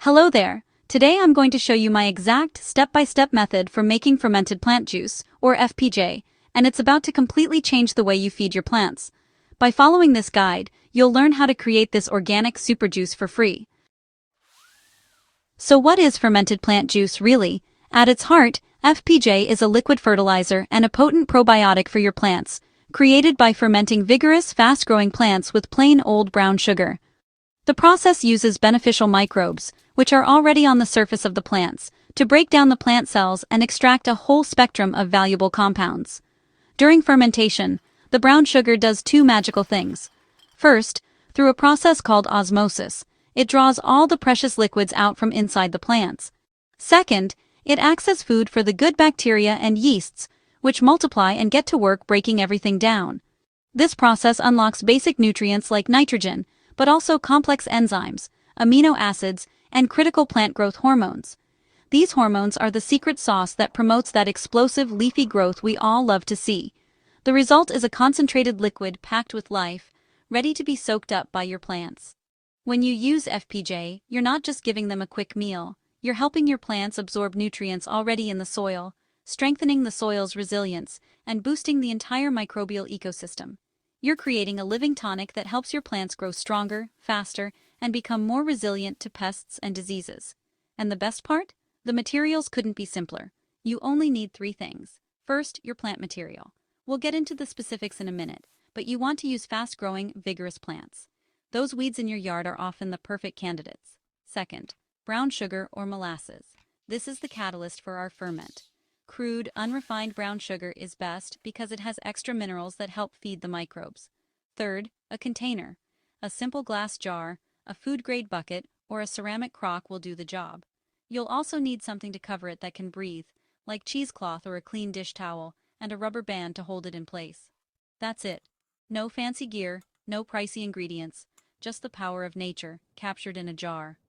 Hello there. Today I'm going to show you my exact step-by-step method for making fermented plant juice, or FPJ, and it's about to completely change the way you feed your plants. By following this guide, you'll learn how to create this organic super juice for free. So what is fermented plant juice really? At its heart, FPJ is a liquid fertilizer and a potent probiotic for your plants, created by fermenting vigorous, fast-growing plants with plain old brown sugar. The process uses beneficial microbes, which are already on the surface of the plants, to break down the plant cells and extract a whole spectrum of valuable compounds. During fermentation, the brown sugar does two magical things. First, through a process called osmosis, it draws all the precious liquids out from inside the plants. Second, it acts as food for the good bacteria and yeasts, which multiply and get to work breaking everything down. This process unlocks basic nutrients like nitrogen, but also complex enzymes, amino acids, and critical plant growth hormones. These hormones are the secret sauce that promotes that explosive leafy growth we all love to see. The result is a concentrated liquid packed with life, ready to be soaked up by your plants. When you use FPJ, you're not just giving them a quick meal, you're helping your plants absorb nutrients already in the soil, strengthening the soil's resilience, and boosting the entire microbial ecosystem. You're creating a living tonic that helps your plants grow stronger, faster, and become more resilient to pests and diseases. And the best part? The materials couldn't be simpler. You only need three things. First, your plant material. We'll get into the specifics in a minute, but you want to use fast-growing, vigorous plants. Those weeds in your yard are often the perfect candidates. Second, brown sugar or molasses. This is the catalyst for our ferment. Crude, unrefined brown sugar is best because it has extra minerals that help feed the microbes. Third, a container. A simple glass jar, a food-grade bucket, or a ceramic crock will do the job. You'll also need something to cover it that can breathe, like cheesecloth or a clean dish towel, and a rubber band to hold it in place. That's it. No fancy gear, no pricey ingredients, just the power of nature, captured in a jar.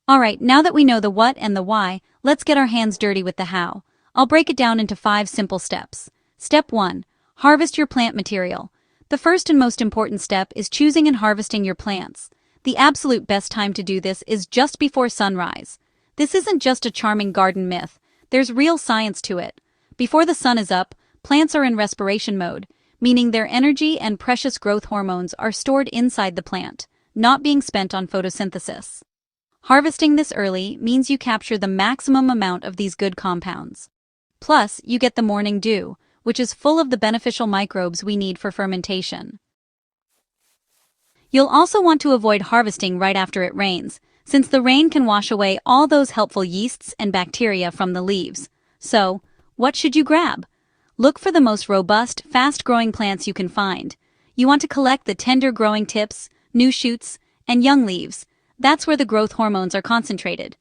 Alright, now that we know the what and the why, let's get our hands dirty with the how. I'll break it down into 5 simple steps. Step 1. Harvest your plant material. The first and most important step is choosing and harvesting your plants. The absolute best time to do this is just before sunrise. This isn't just a charming garden myth, there's real science to it. Before the sun is up, plants are in respiration mode, meaning their energy and precious growth hormones are stored inside the plant, not being spent on photosynthesis. Harvesting this early means you capture the maximum amount of these good compounds. Plus, you get the morning dew, which is full of the beneficial microbes we need for fermentation. You'll also want to avoid harvesting right after it rains, since the rain can wash away all those helpful yeasts and bacteria from the leaves. So, what should you grab? Look for the most robust, fast-growing plants you can find. You want to collect the tender growing tips, new shoots, and young leaves. That's where the growth hormones are concentrated.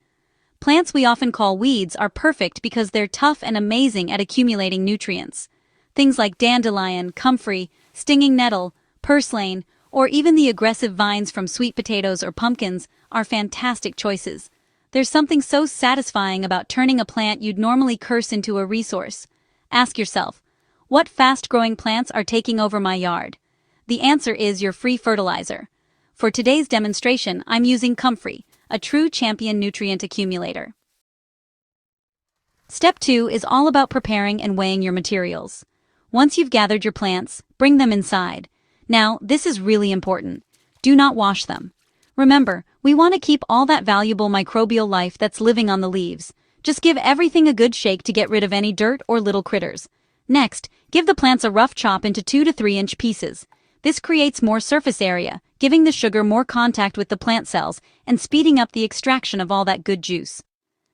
Plants we often call weeds are perfect because they're tough and amazing at accumulating nutrients. Things like dandelion, comfrey, stinging nettle, purslane, or even the aggressive vines from sweet potatoes or pumpkins are fantastic choices. There's something so satisfying about turning a plant you'd normally curse into a resource. Ask yourself, what fast-growing plants are taking over my yard? The answer is your free fertilizer. For today's demonstration, I'm using Comfrey, a true champion nutrient accumulator. Step 2 is all about preparing and weighing your materials. Once you've gathered your plants, bring them inside. Now, this is really important. Do not wash them. Remember, we want to keep all that valuable microbial life that's living on the leaves. Just give everything a good shake to get rid of any dirt or little critters. Next, give the plants a rough chop into 2 to 3 inch pieces. This creates more surface area, giving the sugar more contact with the plant cells and speeding up the extraction of all that good juice.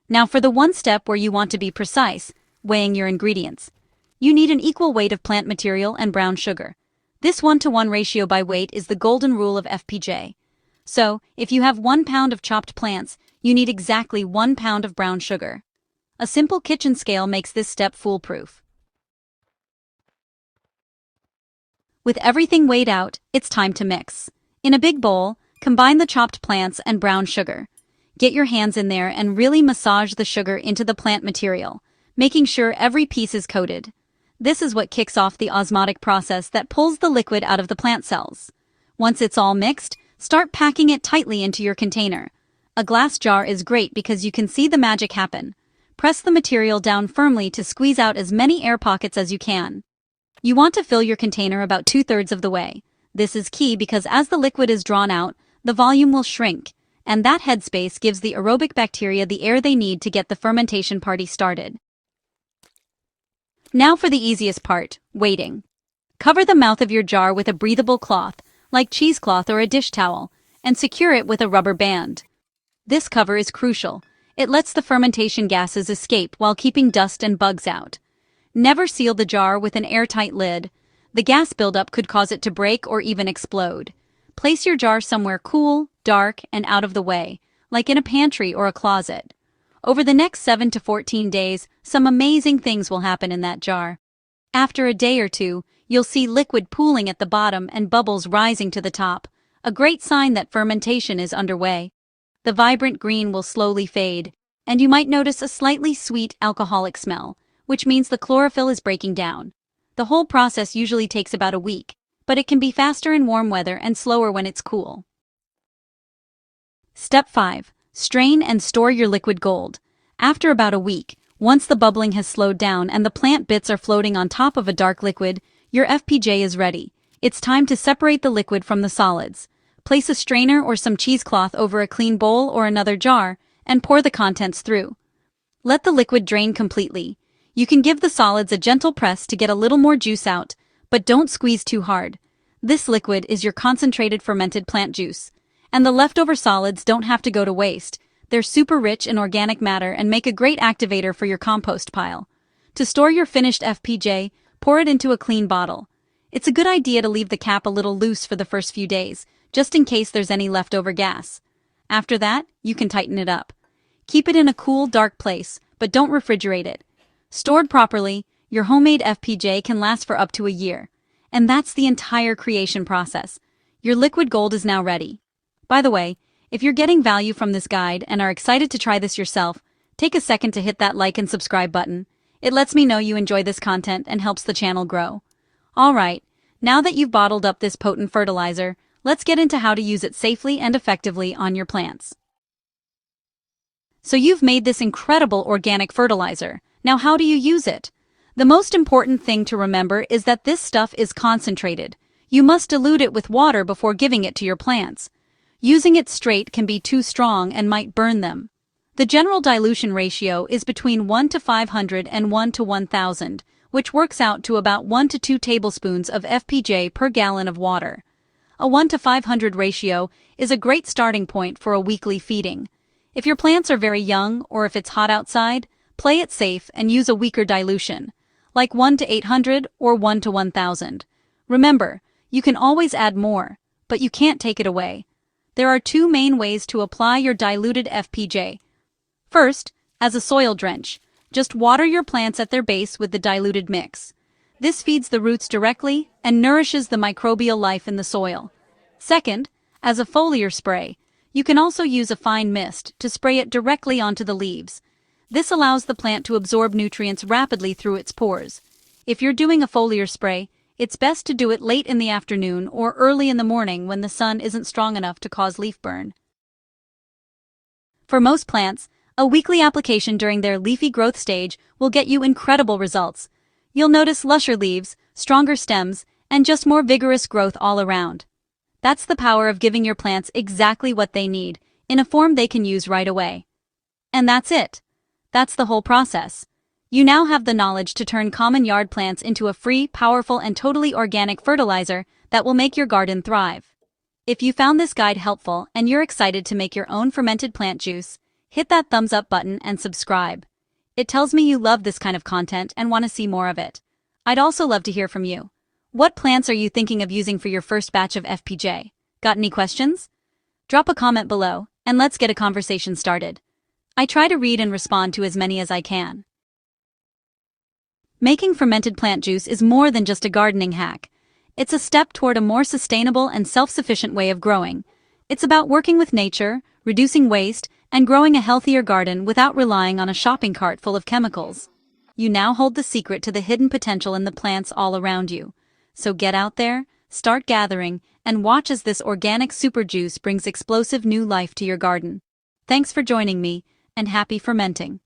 Now for the one step where you want to be precise, weighing your ingredients. You need an equal weight of plant material and brown sugar. This 1-to-1 ratio by weight is the golden rule of FPJ. So, if you have 1 pound of chopped plants, you need exactly 1 pound of brown sugar. A simple kitchen scale makes this step foolproof. With everything weighed out, it's time to mix. In a big bowl, combine the chopped plants and brown sugar. Get your hands in there and really massage the sugar into the plant material, making sure every piece is coated. This is what kicks off the osmotic process that pulls the liquid out of the plant cells. Once it's all mixed, start packing it tightly into your container. A glass jar is great because you can see the magic happen. Press the material down firmly to squeeze out as many air pockets as you can. You want to fill your container about 2/3 of the way. This is key because as the liquid is drawn out, the volume will shrink, and that headspace gives the aerobic bacteria the air they need to get the fermentation party started. Now for the easiest part, waiting. Cover the mouth of your jar with a breathable cloth, like cheesecloth or a dish towel, and secure it with a rubber band. This cover is crucial. It lets the fermentation gases escape while keeping dust and bugs out. Never seal the jar with an airtight lid. The gas buildup could cause it to break or even explode. Place your jar somewhere cool, dark, and out of the way, like in a pantry or a closet. Over the next 7 to 14 days, some amazing things will happen in that jar. After a day or two, you'll see liquid pooling at the bottom and bubbles rising to the top, a great sign that fermentation is underway. The vibrant green will slowly fade, and you might notice a slightly sweet alcoholic smell, which means the chlorophyll is breaking down. The whole process usually takes about a week, but it can be faster in warm weather and slower when it's cool. Step 5. Strain and store your liquid gold. After about a week, once the bubbling has slowed down and the plant bits are floating on top of a dark liquid, your FPJ is ready. It's time to separate the liquid from the solids. Place a strainer or some cheesecloth over a clean bowl or another jar, and pour the contents through. Let the liquid drain completely. You can give the solids a gentle press to get a little more juice out, but don't squeeze too hard. This liquid is your concentrated fermented plant juice. And the leftover solids don't have to go to waste. They're super rich in organic matter and make a great activator for your compost pile. To store your finished FPJ, pour it into a clean bottle. It's a good idea to leave the cap a little loose for the first few days, just in case there's any leftover gas. After that, you can tighten it up. Keep it in a cool, dark place, but don't refrigerate it. Stored properly, your homemade FPJ can last for up to a year. And that's the entire creation process. Your liquid gold is now ready. By the way, if you're getting value from this guide and are excited to try this yourself, take a second to hit that like and subscribe button. It lets me know you enjoy this content and helps the channel grow. Alright, now that you've bottled up this potent fertilizer, let's get into how to use it safely and effectively on your plants. So you've made this incredible organic fertilizer. Now how do you use it? The most important thing to remember is that this stuff is concentrated. You must dilute it with water before giving it to your plants. Using it straight can be too strong and might burn them. The general dilution ratio is between 1 to 500 and 1 to 1000, which works out to about 1 to 2 tablespoons of FPJ per gallon of water. A 1 to 500 ratio is a great starting point for a weekly feeding. If your plants are very young or if it's hot outside, play it safe and use a weaker dilution, like 1 to 800 or 1 to 1000. Remember, you can always add more, but you can't take it away. There are two main ways to apply your diluted FPJ. First, as a soil drench, just water your plants at their base with the diluted mix. This feeds the roots directly and nourishes the microbial life in the soil. Second, as a foliar spray, you can also use a fine mist to spray it directly onto the leaves. This allows the plant to absorb nutrients rapidly through its pores. If you're doing a foliar spray, it's best to do it late in the afternoon or early in the morning when the sun isn't strong enough to cause leaf burn. For most plants, a weekly application during their leafy growth stage will get you incredible results. You'll notice lusher leaves, stronger stems, and just more vigorous growth all around. That's the power of giving your plants exactly what they need, in a form they can use right away. And that's it. That's the whole process. You now have the knowledge to turn common yard plants into a free, powerful, and totally organic fertilizer that will make your garden thrive. If you found this guide helpful and you're excited to make your own fermented plant juice, hit that thumbs up button and subscribe. It tells me you love this kind of content and want to see more of it. I'd also love to hear from you. What plants are you thinking of using for your first batch of FPJ? Got any questions? Drop a comment below, and let's get a conversation started. I try to read and respond to as many as I can. Making fermented plant juice is more than just a gardening hack. It's a step toward a more sustainable and self-sufficient way of growing. It's about working with nature, reducing waste, and growing a healthier garden without relying on a shopping cart full of chemicals. You now hold the secret to the hidden potential in the plants all around you. So get out there, start gathering, and watch as this organic super juice brings explosive new life to your garden. Thanks for joining me, and happy fermenting.